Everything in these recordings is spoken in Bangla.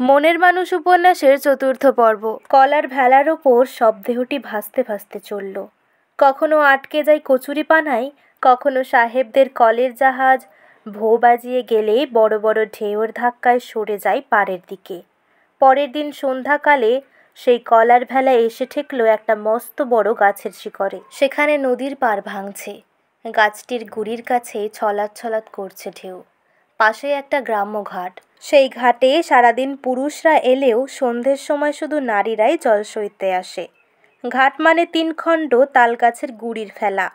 মনের মানুষ উপন্যাসের চতুর্থ পর্ব। কলার ভেলার ওপর শবদেহটি ভাসতে ভাসতে চলল। কখনো আটকে যায় কচুরিপানায়, কখনো সাহেবদের কলের জাহাজ ভো বাজিয়ে গেলে বড় বড় ঢেউয়ের ধাক্কায় সরে যায় পাড়ের দিকে। পরের দিন সন্ধ্যাকালে সেই কলার ভেলা এসে ঠেকল একটা মস্ত বড় গাছের শিকড়ে। সেখানে নদীর পাড় ভাঙছে, গাছটির গুড়ির কাছে ছলাৎ ছলাৎ করছে ঢেউ। পাশে একটা গ্রাম্য ঘাট। সেই ঘাটে সারাদিন পুরুষরা এলেও সন্ধ্যের সময় শুধু নারীরাই জল সইতে আসে। ঘাট মানে 3 খণ্ড তালগাছের গুড়ির ফেলা।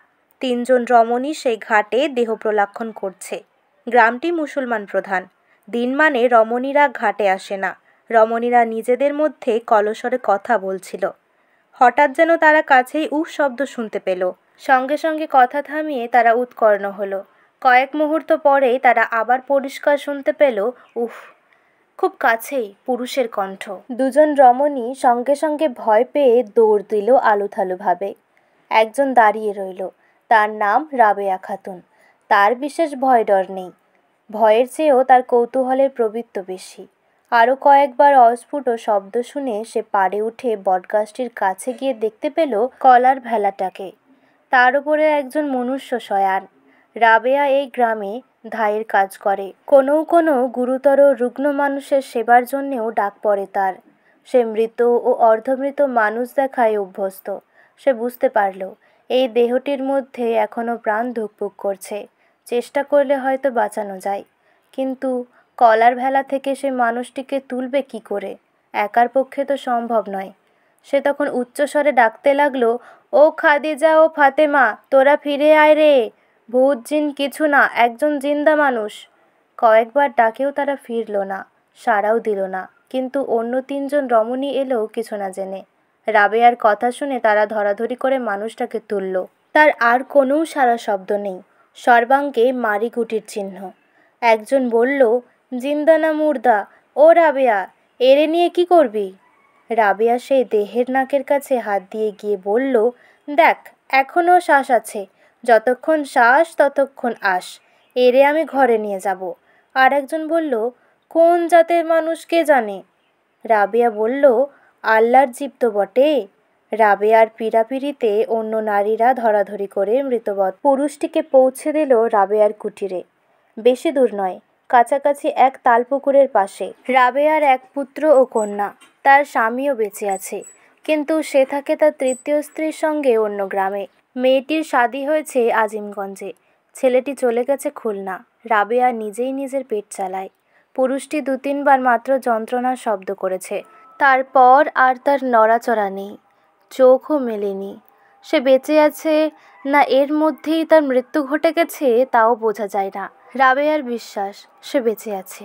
3 জন রমণী সেই ঘাটে দেহ প্রলাক্ষণ করছে। গ্রামটি মুসলমান প্রধান। দিন মানে রমণীরা ঘাটে আসে না, রমণীরা নিজেদের মধ্যে কলস্বরে কথা বলছিল। হঠাৎ যেন তারা কাছেই উফ শব্দ শুনতে পেল। সঙ্গে সঙ্গে কথা থামিয়ে তারা উৎকর্ণ হলো। কয়েক মুহূর্ত পরেই তারা আবার পরিষ্কার শুনতে পেল উফ। খুব কাছেই পুরুষের কণ্ঠ। 2 জন রমণী সঙ্গে সঙ্গে ভয় পেয়ে দৌড় দিল আলুথালুভাবে। একজন দাঁড়িয়ে রইল, তার নাম রাবেয়া খাতুন। তার বিশেষ ভয় ডর নেই, ভয়ের চেয়েও তার কৌতূহলের প্রবৃত্ত বেশি। আরও কয়েকবার অস্ফুট শব্দ শুনে সে পাড়ে উঠে বটগাছটির কাছে গিয়ে দেখতে পেল কলার ভেলাটাকে। তার উপরে একজন মনুষ্য শয়ান। রাবেয়া এই গ্রামে ধাইয়ের কাজ করে। কোনো কোনো গুরুতর রুগ্ন মানুষের সেবার জন্যেও ডাক পড়ে তার। সে মৃত ও অর্ধমৃত মানুষ দেখায় অভ্যস্ত। সে বুঝতে পারল এই দেহটির মধ্যে এখনও প্রাণ ধুকপুক করছে। চেষ্টা করলে হয়তো বাঁচানো যায়, কিন্তু কলার ভেলা থেকে সে মানুষটিকে তুলবে কি করে? একার পক্ষে তো সম্ভব নয়। সে তখন উচ্চস্বরে ডাকতে লাগলো, ও খাদিজা ও ফাতেমা, তোরা ফিরে আয় রে, ভূত জিন কিছু না, একজন জিন্দা মানুষ। কয়েকবার ডাকেও তারা ফিরল না, সাড়াও দিল না। কিন্তু অন্য 3 জন রমণী এলো কিছু না জেনে। রাবেয়ার কথা শুনে তারা ধরাধরি করে মানুষটাকে তুলল। তার আর কোনো সারা শব্দ নেই, সর্বাঙ্গে মারিগুটির চিহ্ন। একজন বলল, জিন্দা না মুর্দা? ও রাবেয়া, এরে নিয়ে কি করবি? রাবেয়া সেই দেহের নাকের কাছে হাত দিয়ে গিয়ে বলল, দেখ, এখনও শ্বাস আছে, যতক্ষণ শ্বাস ততক্ষণ আস, এরে আমি ঘরে নিয়ে যাব। আর একজন বলল, কোন জাতের মানুষ কে জানে? রাবেয়া বলল, আল্লাহর জীব তো বটে। রাবেয়ার পীড়াপিড়িতে অন্য নারীরা ধরাধরি করে মৃতবৎ পুরুষটিকে পৌঁছে দিল রাবেয়ার কুটিরে। বেশি দূর নয়, কাছাকাছি এক তালপুকুরের পাশে। রাবেয়ার এক পুত্র ও কন্যা, তার স্বামীও বেঁচে আছে, কিন্তু সে থাকে তার তৃতীয় স্ত্রীর সঙ্গে অন্য গ্রামে। মেয়েটির শাদী হয়েছে আজিমগঞ্জে, ছেলেটি চলে গেছে খুলনা। রাবেয়া নিজেই নিজের পেট চালায়। পুরুষটি 2-3 বার মাত্র যন্ত্রণার শব্দ করেছে, তারপর আর তার নড়াচড়া নেই, চোখও মেলেনি। সে বেঁচে আছে না এর মধ্যেই তার মৃত্যু ঘটে গেছে তাও বোঝা যায় না। রাবেয়ার বিশ্বাস সে বেঁচে আছে।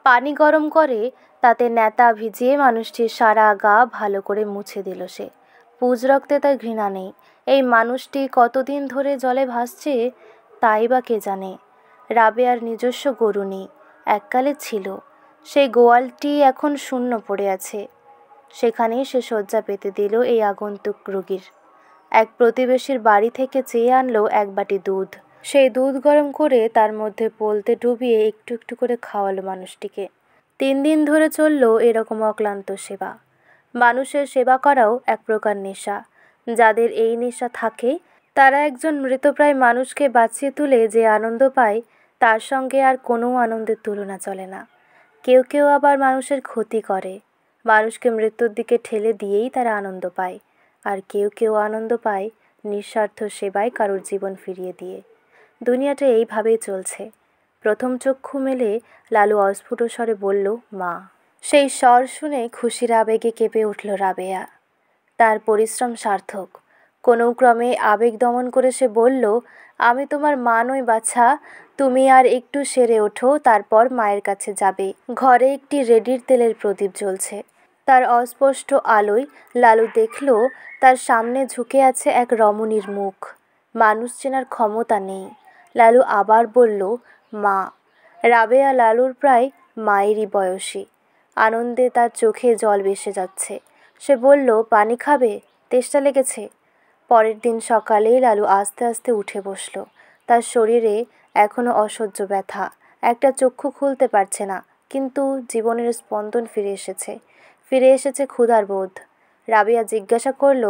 পানি গরম করে তাতে নেতা ভিজিয়ে মানুষটির সারা গা ভালো করে মুছে দিল সে। পুজ রক্তে তার ঘৃণা নেই। এই মানুষটি কতদিন ধরে জলে ভাসছে তাই বা কে জানে। রাবেয়ার নিজস্ব গরু নেই, এককালে ছিল। সেই গোয়ালটি এখন শূন্য পড়ে আছে। সেখানেই সে শয্যা পেতে দিল এই আগন্তুক রোগীর। এক প্রতিবেশীর বাড়ি থেকে চেয়ে আনলো 1 বাটি দুধ। সেই দুধ গরম করে তার মধ্যে পোলতে ডুবিয়ে একটু একটু করে খাওয়ালো মানুষটিকে। 3 দিন ধরে চলল এরকম অক্লান্ত সেবা। মানুষের সেবা করাও এক প্রকার নেশা। যাদের এই নেশা থাকে তারা একজন মৃতপ্রায় মানুষকে বাঁচিয়ে তুলে যে আনন্দ পায় তার সঙ্গে আর কোনো আনন্দের তুলনা চলে না। কেউ কেউ আবার মানুষের ক্ষতি করে, মানুষকে মৃত্যুর দিকে ঠেলে দিয়েই তারা আনন্দ পায়। আর কেউ কেউ আনন্দ পায় নিঃস্বার্থ সেবায় কারোর জীবন ফিরিয়ে দিয়ে। দুনিয়াটা এইভাবেই চলছে। প্রথম চক্ষু মেলে লালু অস্ফুট স্বরে বলল, মা। সেই স্বর শুনে খুশির আবেগে কেঁপে উঠল রাবেয়া। তার পরিশ্রম সার্থক। কোনো ক্রমে আবেগ দমন করে সে বলল, আমি তোমার মা নই বাছা, তুমি আর একটু সেরে ওঠো, তারপর মায়ের কাছে যাবে। ঘরে একটি রেডির তেলের প্রদীপ জ্বলছে। তার অস্পষ্ট আলোয় লালু দেখল তার সামনে ঝুঁকে আছে এক রমণীর মুখ। মানুষ চেনার ক্ষমতা নেই। লালু আবার বলল, মা। রাবেয়া লালুর প্রায় মায়েরই বয়সী। আনন্দে তার চোখে জল ভেসে যাচ্ছে। সে বলল, পানি খাবে? তেষ্টা লেগেছে। পরের দিন সকালেই লালু আস্তে আস্তে উঠে বসল। তার শরীরে এখনো অসহ্য ব্যথা, একটা চক্ষু খুলতে পারছে না, কিন্তু জীবনের স্পন্দন ফিরে এসেছে ক্ষুধার বোধ। রাবেয়া জিজ্ঞাসা করল,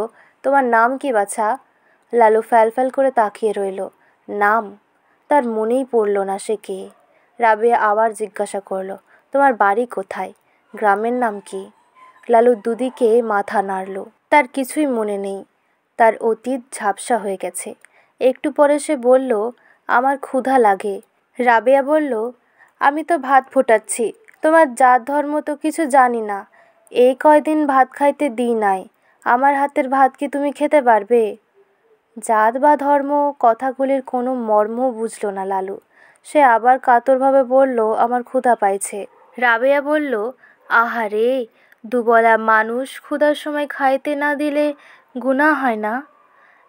তোমার নাম কি বাছা? লালু ফ্যালফ্যাল করে তাকিয়ে রইল। নাম? তার মনেই পড়ল না সে কে। রাবেয়া আবার জিজ্ঞাসা করল, তোমার বাড়ি কোথায়? গ্রামের নাম কি? লালু দুদিকে মাথা নাড়ল। তার কিছুই মনে নেই। তার অতীত ঝাপসা হয়ে গেছে। একটু পরে সে বলল, আমার ক্ষুধা লাগে। রাবেয়া বলল, আমি তো ভাত ফোটাচ্ছি, তোমার জাত ধর্ম তো কিছু জানি না, এই কয়দিন ভাত খাইতে দিই নাই, আমার হাতের ভাত কি তুমি খেতে পারবে? জাত বা ধর্ম কথাগুলির কোনো মর্ম বুঝল না লালু। সে আবার কাতরভাবে বলল, আমার ক্ষুধা পাইছে। রাবেয়া বলল, আহারে, দুবেলা মানুষ ক্ষুধার সময় খাইতে না দিলে গুনাহ হয় না?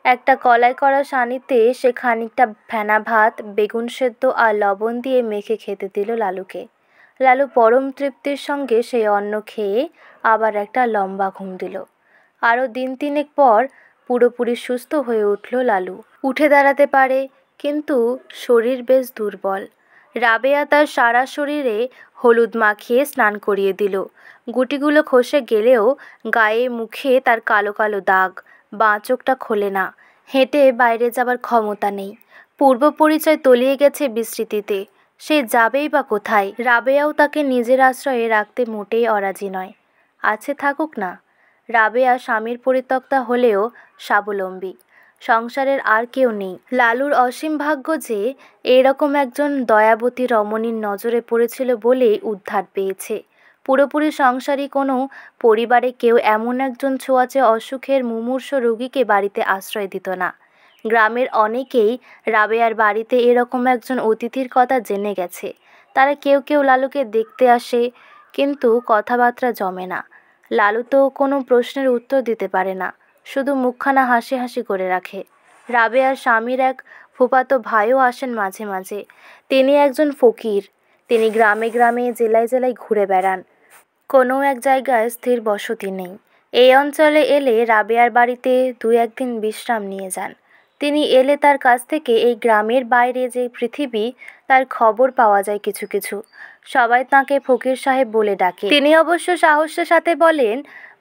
একটা কলাই করা সানিতে সে খানিকটা ফেনা ভাত, বেগুন সেদ্ধ আর লবণ দিয়ে মেখে খেতে দিল লালুকে। লালু পরম তৃপ্তির সঙ্গে সেই অন্ন খেয়ে আবার একটা লম্বা ঘুম দিল। আরও দিন তিনেক পর পুরোপুরি সুস্থ হয়ে উঠল লালু। উঠে দাঁড়াতে পারে, কিন্তু শরীর বেশ দুর্বল। রাবেয়া তার সারা শরীরে হলুদ মাখিয়ে স্নান করিয়ে দিল। গুটিগুলো খসে গেলেও গায়ে মুখে তার কালো কালো দাগ। বাঁ চোখটা খোলে না। হেঁটে বাইরে যাবার ক্ষমতা নেই। পূর্ব পরিচয় তলিয়ে গেছে বিস্মৃতিতে। সে যাবেই বা কোথায়? রাবেয়াও তাকে নিজের আশ্রয়ে রাখতে মোটেই অরাজি নয়। আছে থাকুক না। রাবেয়া স্বামীর পরিত্যক্তা হলেও স্বাবলম্বী। সংসারের আর কেউ নেই। লালুর অসীম ভাগ্য যে এরকম একজন দয়াবতী রমণীর নজরে পড়েছিল বলেই উদ্ধার পেয়েছে। পুরোপুরি সংসারী কোনো পরিবারে কেউ এমন একজন ছোঁয়াচে অসুখের মুমূর্ষ রোগীকে বাড়িতে আশ্রয় দিত না। গ্রামের অনেকেই রাবেয়ার বাড়িতে এরকম একজন অতিথির কথা জেনে গেছে। তারা কেউ কেউ লালুকে দেখতে আসে, কিন্তু কথাবার্তা জমে না। লালু তো কোনো প্রশ্নের উত্তর দিতে পারে না, শুধু মুখখানা হাসি হাসি করে রাখে। রাবেয়ার স্বামীর এক ফুফাতো ভাইও আসেন মাঝে মাঝে। তিনি একজন ফকির। তিনি গ্রামে গ্রামে জেলায় জেলায় ঘুরে বেড়ান। কোনো এক জায়গায় স্থির বসতি নেই। এই অঞ্চলে এলে রাবেয়ার বাড়িতে 2-1 দিন বিশ্রাম নিয়ে যান। তিনি এলে তার কাছ থেকে এই গ্রামের বাইরে যে পৃথিবী, তার খবর পাওয়া যায় কিছু কিছু। সবাই তাঁকে ফকির সাহেব বলে ডাকে। তিনি অবশ্য সাহসের সাথে বলেন,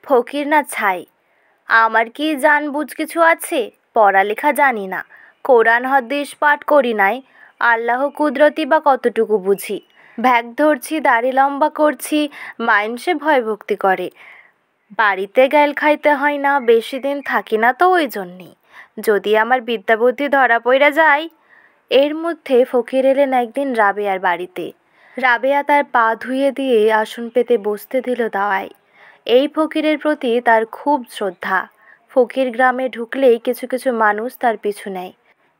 ফকির না ছাই। আমার কি জান বুঝ কিছু আছে? পড়ালেখা জানি না, কোরআন হাদিস পাঠ করি নাই, আল্লাহ কুদরতি বা কতটুকু বুঝি। ভ্যাগ ধরছি, দাড়ি লম্বা করছি, মাইনসে ভয় ভক্তি করে। বাড়িতে গ্যাল খাইতে হয় না, বেশি দিন থাকি না তো ওই জন্যেই। যদি আমার বিদ্যা বুদ্ধি ধরা পইরা যায়। এর মধ্যে ফকির এলেন একদিন রাবেয়ার বাড়িতে। রাবেয়া তার পা ধুয়ে দিয়ে আসন পেতে বসতে দিল দাওয়ায়। এই ফকিরের প্রতি তার খুব শ্রদ্ধা। ফকির গ্রামে ঢুকলেই কিছু কিছু মানুষ তার পিছু নেয়।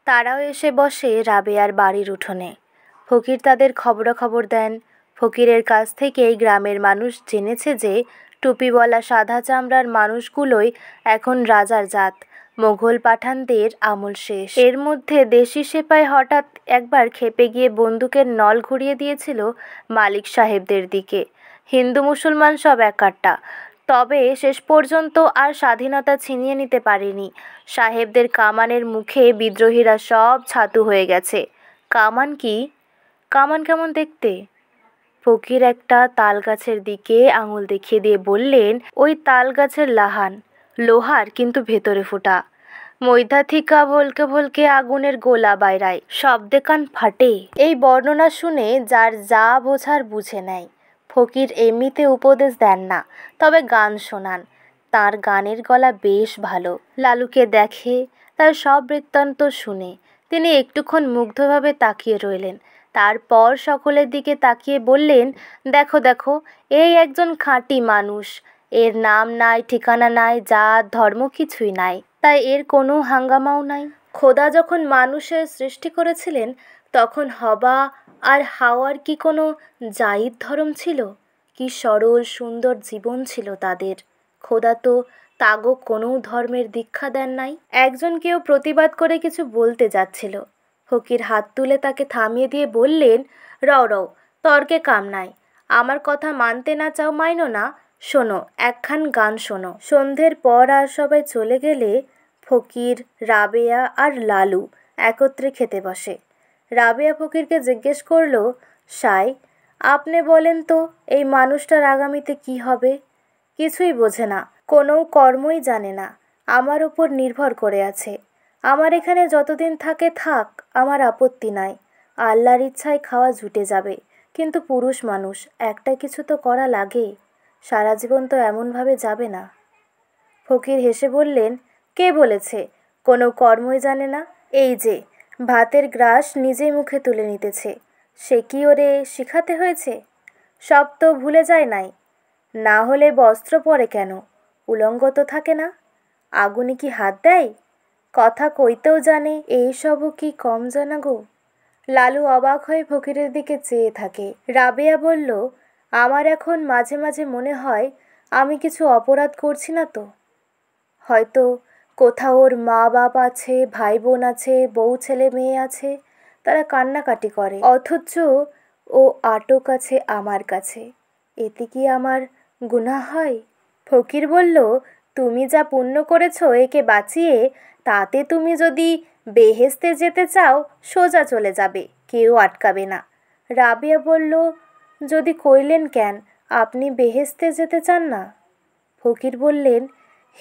তারাও এসে বসে রাবেয়ার বাড়ির উঠোনে। ফকির তাদের খবরাখবর দেন। ফকিরের কাছ থেকেই গ্রামের মানুষ জেনেছে যে টুপিওয়ালা সাদা চামড়ার মানুষগুলোই এখন রাজার জাত। মোঘল পাঠানদের আমল শেষ। এর মধ্যে দেশি সেপাই হঠাৎ একবার খেপে গিয়ে বন্দুকের নল ঘুরিয়ে দিয়েছিল মালিক সাহেবদের দিকে। হিন্দু মুসলমান সব একাট্টা। তবে শেষ পর্যন্ত আর স্বাধীনতা ছিনিয়ে নিতে পারেনি। সাহেবদের কামানের মুখে বিদ্রোহীরা সব ছাতু হয়ে গেছে। কামান কি? কামান কেমন দেখতে? ফকির একটা তাল গাছের দিকে আঙুল দেখিয়ে দিয়ে বললেন, ওই তাল গাছের লাহান, লোহার কিন্তু ভেতরে ফোঁটা। মৈধা থিকা ভলকে ভলকে আগুনের গোলা বাইরায়, শব্দে কান ফাটে। এই বর্ণনা শুনে যার যা বোঝার বুঝে নেয়। ফকির এমনিতে উপদেশ দেন না, তবে গান শোনান। তার গানের গলা বেশ ভালো। লালুকে দেখে, তার সব বৃত্তান্ত শুনে তিনি একটুক্ষণ মুগ্ধভাবে তাকিয়ে রইলেন। তারপর সকলের দিকে তাকিয়ে বললেন, দেখো দেখো, এই একজন খাঁটি মানুষ। এর নাম নাই, ঠিকানা নাই, জাত ধর্ম কিছুই নাই, তাই এর কোনো হাঙ্গামাও নাই। খোদা যখন মানুষের সৃষ্টি করেছিলেন, তখন হবা আর হাওয়ার কি কোনো জাইদ ধর্ম ছিল? কি সরল সুন্দর জীবন ছিল তাদের। খোদা তো তাগো কোনো ধর্মের দীক্ষা দেন নাই। একজন কেউ প্রতিবাদ করে কিছু বলতে যাচ্ছিল। ফকির হাত তুলে তাকে থামিয়ে দিয়ে বললেন, রও রও, তর্কে কাম নাই। আমার কথা মানতে না চাও মাইনো না, শোনো, একখান গান শোনো। সন্ধ্যের পর আর সবাই চলে গেলে ফকির, রাবেয়া আর লালু একত্রে খেতে বসে। রাবেয়া ফকিরকে জিজ্ঞেস করল, সাই, আপনি বলেন তো এই মানুষটার আগামীতে কি হবে? কিছুই বোঝে না, কোনো কর্মই জানে না, আমার ওপর নির্ভর করে আছে। আমার এখানে যতদিন থাকে থাক, আমার আপত্তি নাই, আল্লাহর ইচ্ছায় খাওয়া জুটে যাবে। কিন্তু পুরুষ মানুষ, একটা কিছু তো করা লাগে, সারা জীবন তো এমনভাবে যাবে না। ফকির হেসে বললেন, কে বলেছে কোনো কর্মই জানে না? এই যে ভাতের গ্রাস নিজেই মুখে তুলে নিতেছে, সে কি ওরে শিখাতে হয়েছে? সব তো ভুলে যায় নাই, না হলে বস্ত্র পরে কেন? উলঙ্গ তো থাকে না। আগুনে কি হাত দেয়? কথা কইতেও জানে, এইসবও কি কম জানা গো? লালু অবাক হয়ে ফকিরের দিকে চেয়ে থাকে। রাবেয়া বলল, আমার এখন মাঝে মাঝে মনে হয় আমি কিছু অপরাধ করছি না তো। হয়তো কোথাও ওর মা বাপ আছে, ভাই বোন আছে, বউ ছেলে মেয়ে আছে, তারা কান্নাকাটি করে, অথচ ও আটক আছে আমার কাছে। এতে কি আমার গুনাহ হয়? ফকির বলল, তুমি যা পুণ্য করেছো একে বাঁচিয়ে, তাতে তুমি যদি বেহেস্তে যেতে চাও সোজা চলে যাবে, কেউ আটকাবে না। রাবেয়া বলল, যদি কইলেন কেন আপনি বেহেস্তে যেতে চান না? ফকির বললেন,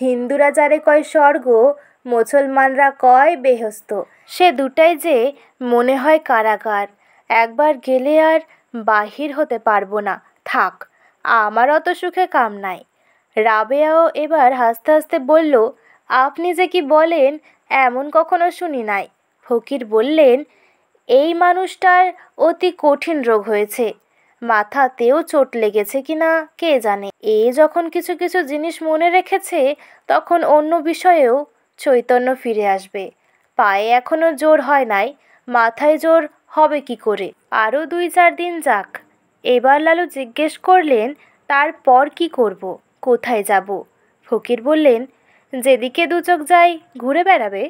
হিন্দুরা যারে কয় স্বর্গ, মুসলমানরা কয় বেহেস্ত, সে দুটাই যে মনে হয় কারাগার। একবার গেলে আর বাহির হতে পারবো না, থাক, আমার অত সুখে কাম নাই। রাবেয়াও এবার হাসতে হাসতে বলল, আপনি যে কি বলেন এমন কখনো শুনি নাই। ফকির বললেন, এই মানুষটার অতি কঠিন রোগ হয়েছে, মাথাতেও চোট লেগেছে কিনা কে জানে। এ যখন কিছু কিছু জিনিস মনে রেখেছে, তখন অন্য বিষয়েও চৈতন্য ফিরে আসবে। পায়ে এখনো জোর হয় নাই, মাথায় জোর হবে কি করে? আরও 2-4 দিন যাক। এবার লালু জিজ্ঞেস করলেন, তারপর কি করব, কোথায় যাব? ফকির বললেন, যেদিকে দু চোখ যায় ঘুরে বেড়াবে।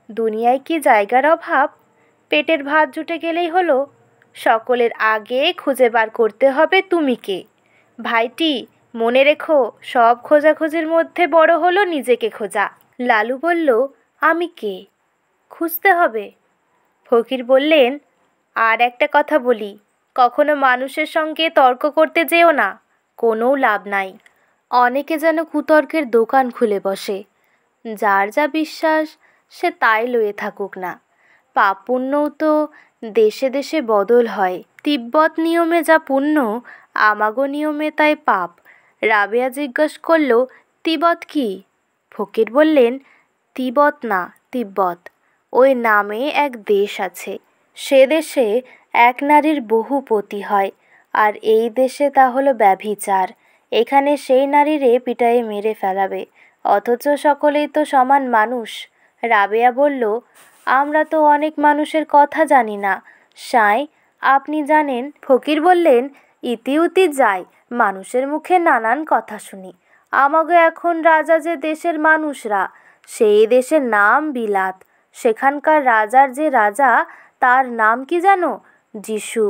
দুনিয়ায় কি জায়গার অভাব? পেটের ভাত জুটে গেলেই হলো। সকলের আগে খুঁজে বার করতে হবে তুমি কে। ভাইটি, মনে রেখো, সব খোঁজাখুঁজির মধ্যে বড় হলো নিজেকে খোঁজা। লালু বলল, আমি কে? খুঁজতে হবে। ফকির বললেন, আর একটা কথা বলি, কখনো মানুষের সঙ্গে তর্ক করতে যেও না, কোনো লাভ নাই। অনেকে যেন কুতর্কের দোকান খুলে বসে, যার যা বিশ্বাস সে তাই লয়ে থাকুক না। পাপ পুণ্যও তো দেশে দেশে বদল হয়, তিব্বত নিয়মে যা পুণ্য, আমাগো নিয়মে তাই পাপ। রাবেয়া জিজ্ঞেস করল, তিব্বত কি? ফকির বললেন, তিব্বত না, তিব্বত, ওই নামে এক দেশ আছে। সে দেশে এক নারীর বহু পতি হয়, আর এই দেশে তা হলো ব্যভিচার। এখানে সেই নারীরে পিটায়ে মেরে ফেলাবে, অথচ সকলেই তো সমান মানুষ। রাবেয়া বলল, আমরা তো অনেক মানুষের কথা জানি না সাঁই, আপনি জানেন? ফকির বললেন, ইতি উতি যাই, মানুষের মুখে নানান কথা শুনি। আমাগো এখন রাজা যে দেশের মানুষরা, সেই দেশের নাম বিলাত। সেখানকার রাজার যে রাজা, তার নাম কি জানো? যিশু।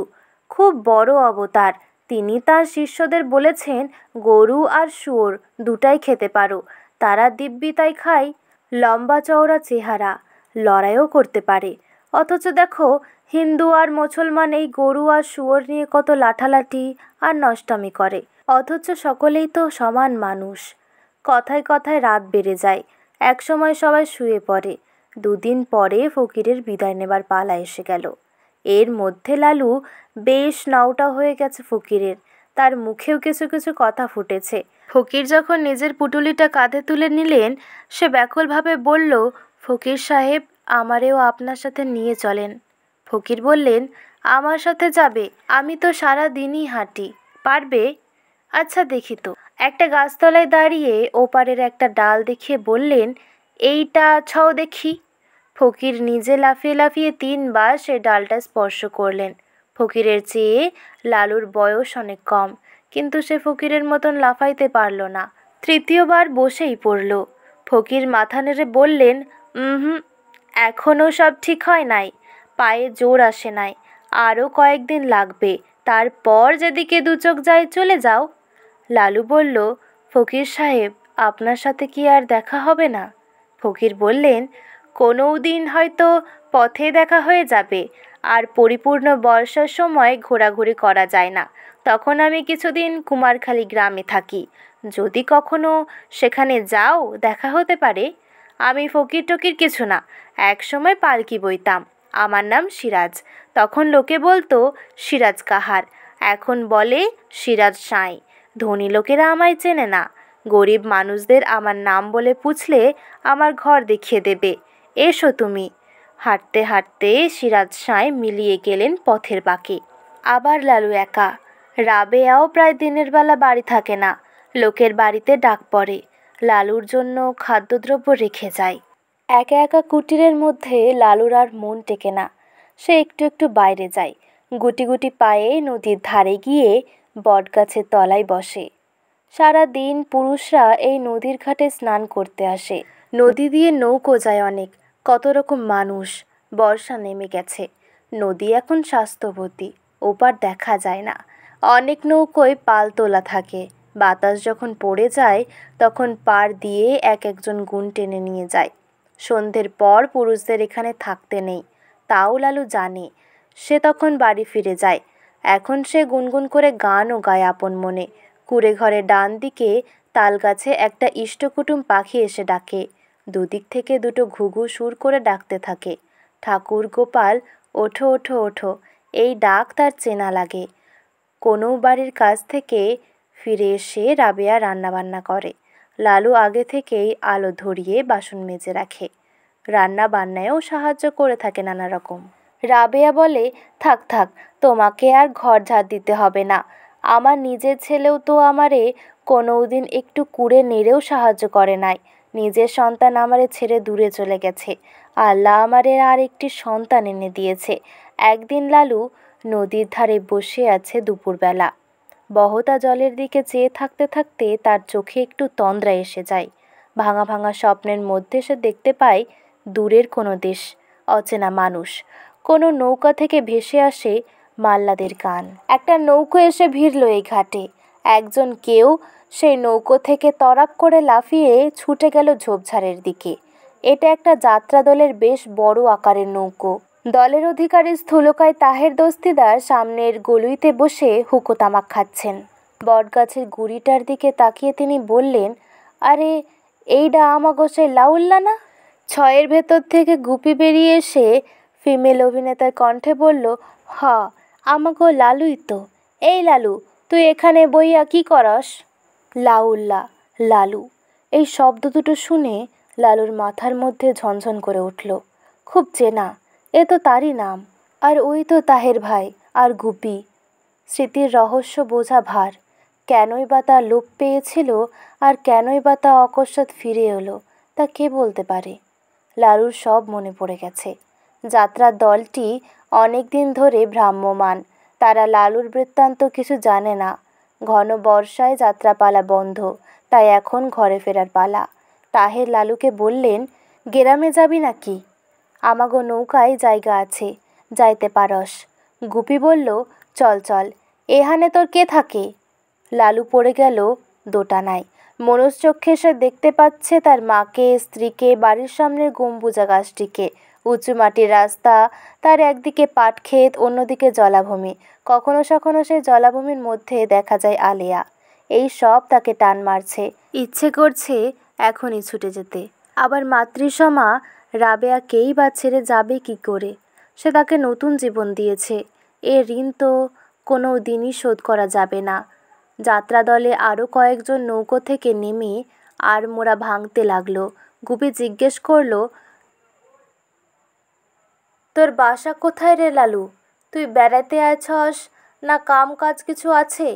খুব বড় অবতার। তিনি তার শিষ্যদের বলেছেন, গরু আর শুয়োর দুটাই খেতে পারো। তারা দিব্যি তাই খায়। লম্বা চওড়া চেহারা, লড়াইও করতে পারে। অথচ দেখো, হিন্দু আর মুসলমান এই গরু আর শুয়োর নিয়ে কত লাঠালাঠি আর নষ্টামি করে, অথচ সকলেই তো সমান মানুষ। কথায় কথায় রাত বেড়ে যায়, একসময় সবাই শুয়ে পড়ে। 2 দিন পরে ফকিরের বিদায় নেবার পালা এসে গেল। এর মধ্যে লালু বেশ নাউটা হয়ে গেছে ফকিরের, তার মুখেও কিছু কিছু কথা ফুটেছে। ফকির যখন নিজের পুটুলিটা কাঁধে তুলে নিলেন, সে ব্যাকুলভাবে বলল, ফকির সাহেব, আমারেও আপনার সাথে নিয়ে চলেন। ফকির বললেন, আমার সাথে যাবে? আমি তো সারা দিনই হাঁটি। পারবে? আচ্ছা দেখি তো। একটা গাছতলায় দাঁড়িয়ে ওপারের একটা ডাল দেখিয়ে বললেন, এইটা ছও দেখি। ফকির নিজে লাফিয়ে লাফিয়ে 3 বার সে ডালটা স্পর্শ করলেন। ফকিরের চেয়ে লালুর বয়স অনেক কম, কিন্তু সে ফকিরের মতন লাফাইতে পারল না। 3য় বার বসেই পড়ল। ফকির মাথা নেড়ে বললেন, হুম, এখনও সব ঠিক হয় নাই, পায়ে জোর আসে নাই, আরও কয়েকদিন লাগবে, তারপর যেদিকে 2 চোখ যায় চলে যাও। লালু বলল, ফকির সাহেব, আপনার সাথে কি আর দেখা হবে না? ফকির বললেন, কোনো দিন হয়তো পথে দেখা হয়ে যাবে। আর পরিপূর্ণ বর্ষার সময় ঘোরাঘুরি করা যায় না, তখন আমি কিছুদিন কুমারখালী গ্রামে থাকি। যদি কখনো সেখানে যাও দেখা হতে পারে। আমি ফকির টকির কিছু না, একসময় পালকি বইতাম। আমার নাম সিরাজ। তখন লোকে বলতো সিরাজ কাহার, এখন বলে সিরাজ সাঁই। ধনী লোকেরা আমায় চেনে না, গরিব মানুষদের আমার নাম বলে পুছলে আমার ঘর দেখিয়ে দেবে। এসো তুমি। হাঁটতে হাঁটতে সিরাজ সাঁই মিলিয়ে গেলেন পথের বাঁকে। আবার লালু একা। রাবেয়াও প্রায় দিনের বেলা বাড়ি থাকে না, লোকের বাড়িতে ডাক পড়ে। লালুর জন্য খাদ্যদ্রব্য রেখে যায়। একা একা কুটিরের মধ্যে লালুর আর মন টেকে না। সে একটু একটু বাইরে যায়, গুটি গুটি পায়ে নদীর ধারে গিয়ে বটগাছের তলায় বসে। সারা দিন পুরুষরা এই নদীর ঘাটে স্নান করতে আসে। নদী দিয়ে নৌকো যায় অনেক, কত রকম মানুষ। বর্ষা নেমে গেছে, নদী এখন স্বাস্থ্যবতী, ওপার দেখা যায় না। অনেক নৌকোয় পাল তোলা থাকে। বাতাস যখন পড়ে যায় তখন পাড় দিয়ে এক একজন গুণ টেনে নিয়ে যায়। সন্ধ্যের পর পুরুষদের এখানে থাকতে নেই, তাও লালু জানে। সে তখন বাড়ি ফিরে যায়। এখন সে গুনগুন করে গানও গায় আপন মনে। কুঁড়ে ঘরের ডান দিকে তালগাছে একটা ইষ্টকুটুম পাখি এসে ডাকে। দুদিক থেকে দুটো ঘুঘু সুর করে ডাকতে থাকে, ঠাকুর গোপাল ওঠো ওঠো ওঠো। এই ডাক তার চেনা লাগে। কোনো বাড়ির কাছ থেকে ফিরে এসে রাবেয়া রান্নাবান্না করে। লালু আগে থেকেই আলো ধরিয়ে বাসন মেজে রাখে, রান্না বান্নায়ও সাহায্য করে থাকে নানা রকম। রাবেয়া বলে, থাক থাক, তোমাকে আর ঘর ঝাড় দিতে হবে না। আমার নিজের ছেলেও তো আমারে কোনোদিন একটু কুড়ে নেড়েও সাহায্য করে নাই। নিজের সন্তান আমারে ছেড়ে দূরে চলে গেছে, আল্লাহ আমারে আর একটি সন্তান এনে দিয়েছে। একদিন লালু নদীর ধারে বসে আছে দুপুরবেলা। বহতা জলের দিকে চেয়ে থাকতে থাকতে তার চোখে একটু তন্দ্রা এসে যায়। ভাঙা ভাঙা স্বপ্নের মধ্যে সে দেখতে পায় দূরের কোনো দেশ, অচেনা মানুষ। কোনো নৌকা থেকে ভেসে আসে মাল্লাদের গান। একটা নৌকো এসে ভিড়ল এই ঘাটে। একজন কেউ সেই নৌকো থেকে তরাক করে লাফিয়ে ছুটে গেল ঝোপঝাড়ের দিকে। এটা একটা যাত্রা দলের বেশ বড় আকারের নৌকো। দলের অধিকারী স্থূলকায় তাহের দস্তিদার সামনের গলুইতে বসে হুকো তামাক খাচ্ছেন। বটগাছের গুড়িটার দিকে তাকিয়ে তিনি বললেন, আরে এইডা আমাগো সেই লাউল্লা না? ছয়ের ভেতর থেকে গুপি বেরিয়ে এসে ফিমেল অভিনেতার কণ্ঠে বলল, হ, আমাগো লালুই তো। এই লালু, তুই এখানে বইয়া কি করস? লাউল্লা, লালু, এই শব্দ দুটো শুনে লালুর মাথার মধ্যে ঝনঝন করে উঠল। খুব চেনা, এ তো তারই নাম। আর ওই তো তাহের ভাই আর গুপি। স্মৃতির রহস্য বোঝা ভার। কেনই বা তা লোপ পেয়েছিল আর কেনই বা তা অকস্মাৎ ফিরে এলো, তা কে বলতে পারে। লালুর সব মনে পড়ে গেছে। যাত্রার দলটি অনেক দিন ধরে ভ্রাম্যমাণ। তারা লালুর বৃত্তান্ত কিছু জানে না। ঘন বর্ষায় যাত্রাপালা বন্ধ, তাই এখন ঘরে ফেরার পালা। তাহের লালুকে বললেন, গ্রামে যাবি নাকি? আমাগো নৌকায় জায়গা আছে, যাইতে পারস। গুপি বলল, চল চল, এখানে তোর কে থাকে? লালু পড়ে গেল দোটানায়। মনশ্চক্ষে সে দেখতে পাচ্ছে তার মাকে, স্ত্রীকে, বাড়ির সামনের গম্বুজা গাছটিকে, উঁচু মাটির রাস্তা, তার একদিকে পাট ক্ষেত, অন্যদিকে জলাভূমি। কখনো সখনো সেই জলাভূমির মধ্যে দেখা যায় আলেয়া। এই সব তাকে টান মারছে, ইচ্ছে করছে এখনই ছুটে যেতে। আবার মাতৃসমা রাবেয়াকেই বা ছেড়ে যাবে কি করে? সে তাকে নতুন জীবন দিয়েছে, এ ঋণ তো কোনো দিনই শোধ করা যাবে না। যাত্রা দলে আরও কয়েকজন নৌকো থেকে নেমে আর মোড়া ভাঙতে লাগলো। গুপি জিজ্ঞেস করলো, তোর বাসা কোথায় রে লালু? তুই বেড়াতে আছস না কাম কাজ কিছু আছে?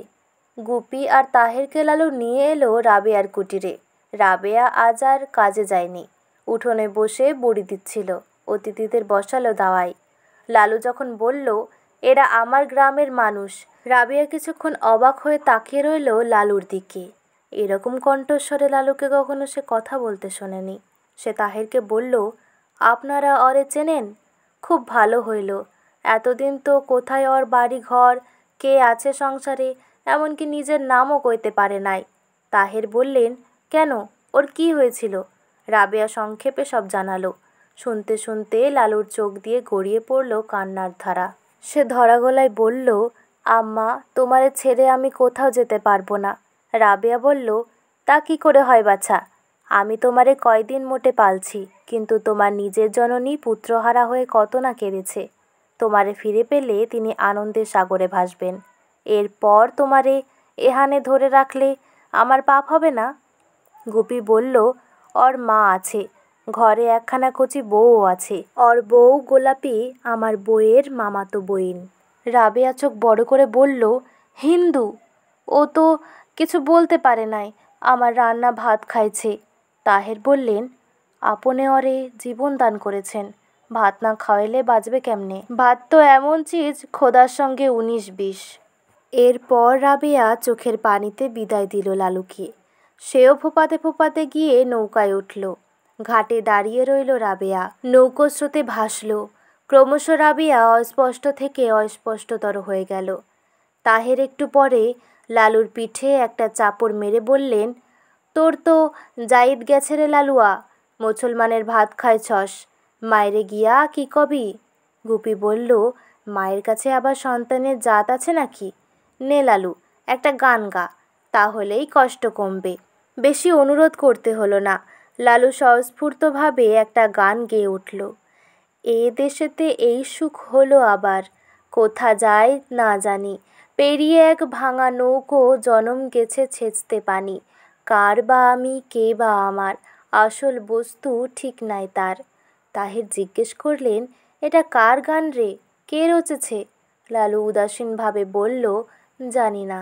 গুপি আর তাহেরকে লালু নিয়ে এলো রাবেয়ার কুটিরে। রাবেয়া আজ আর কাজে যায়নি, উঠোনে বসে বড়ি দিচ্ছিল। অতিথিদের বসালো দাওয়ায়। লালু যখন বলল, এরা আমার গ্রামের মানুষ, রাবেয়া কিছুক্ষণ অবাক হয়ে তাকিয়ে রইল লালুর দিকে। এরকম কণ্ঠস্বরে লালুকে কখনো সে কথা বলতে শোনেনি। সে তাহেরকে বলল, আপনারা অরে চেনেন? খুব ভালো হইল। এতদিন তো কোথায় ওর বাড়ি ঘর, কে আছে সংসারে, এমনকি নিজের নামও কইতে পারে নাই। তাহের বললেন, কেন, ওর কি হয়েছিল? রাবেয়া সংক্ষেপে সব জানালো। শুনতে শুনতে লালুর চোখ দিয়ে গড়িয়ে পড়ল কান্নার ধারা। সে ধরা গলায় বলল, আম্মা, তোমারে ছেড়ে আমি কোথাও যেতে পারবো না। রাবেয়া বলল, তা কি করে হয় বাছা? আমি তোমারে কয়দিন মোটে পালছি, কিন্তু তোমার নিজের জননী পুত্রহারা হয়ে কত না কেঁদেছে। তোমারে ফিরে পেলে তিনি আনন্দের সাগরে ভাসবেন। এরপর তোমারে এহানে ধরে রাখলে আমার পাপ হবে না? গুপি বলল, ওর মা আছে, ঘরে একখানা কচি বউ আছে। ওর বউ গোলাপি আমার বইয়ের মামাতো বইন। রাবেয়া চোখ বড় করে বলল, হিন্দু? ও তো কিছু বলতে পারে নাই, আমার রান্না ভাত খাইছে। তাহের বললেন, আপনে ওরে জীবন দান করেছেন, ভাত না খাওয়াইলে বাঁচবে কেমনে? ভাত তো এমন চিজ, খোদার সঙ্গে 19-20। এরপর রাবেয়া চোখের পানিতে বিদায় দিল লালুকে। সেও ফোপাতে ফোপাতে গিয়ে নৌকায় উঠল। ঘাটে দাঁড়িয়ে রইল রাবেয়া। নৌকো স্রোতে ভাসল। ক্রমশ রাবেয়া অস্পষ্ট থেকে অস্পষ্টতর হয়ে গেল। তাহের একটু পরে লালুর পিঠে একটা চাপড় মেরে বললেন, তোর তো জাইদ গেছে রে লালুয়া, মুসলমানের ভাত খাইছস, মায়েরে গিয়া কি কবি? গুপি বলল, মায়ের কাছে আবার সন্তানের জাত আছে নাকি? নে লালু, একটা গান গা, তাহলেই কষ্ট কমবে। বেশি অনুরোধ করতে হলো না। লালু স্বস্ফূর্তভাবে একটা গান গেয়ে উঠল। এ দেশেতে এই সুখ হলো আবার, কোথা যায় না জানি, পেরিয়ে এক ভাঙা নৌকো জনম গেছে ছেঁচতে পানি, কার বা আমি কে বা আমার, আসল বস্তু ঠিক নাই তার। তাহের জিজ্ঞেস করলেন, এটা কার গান রে, কে রচেছে? লালু উদাসীনভাবে বলল, জানি না।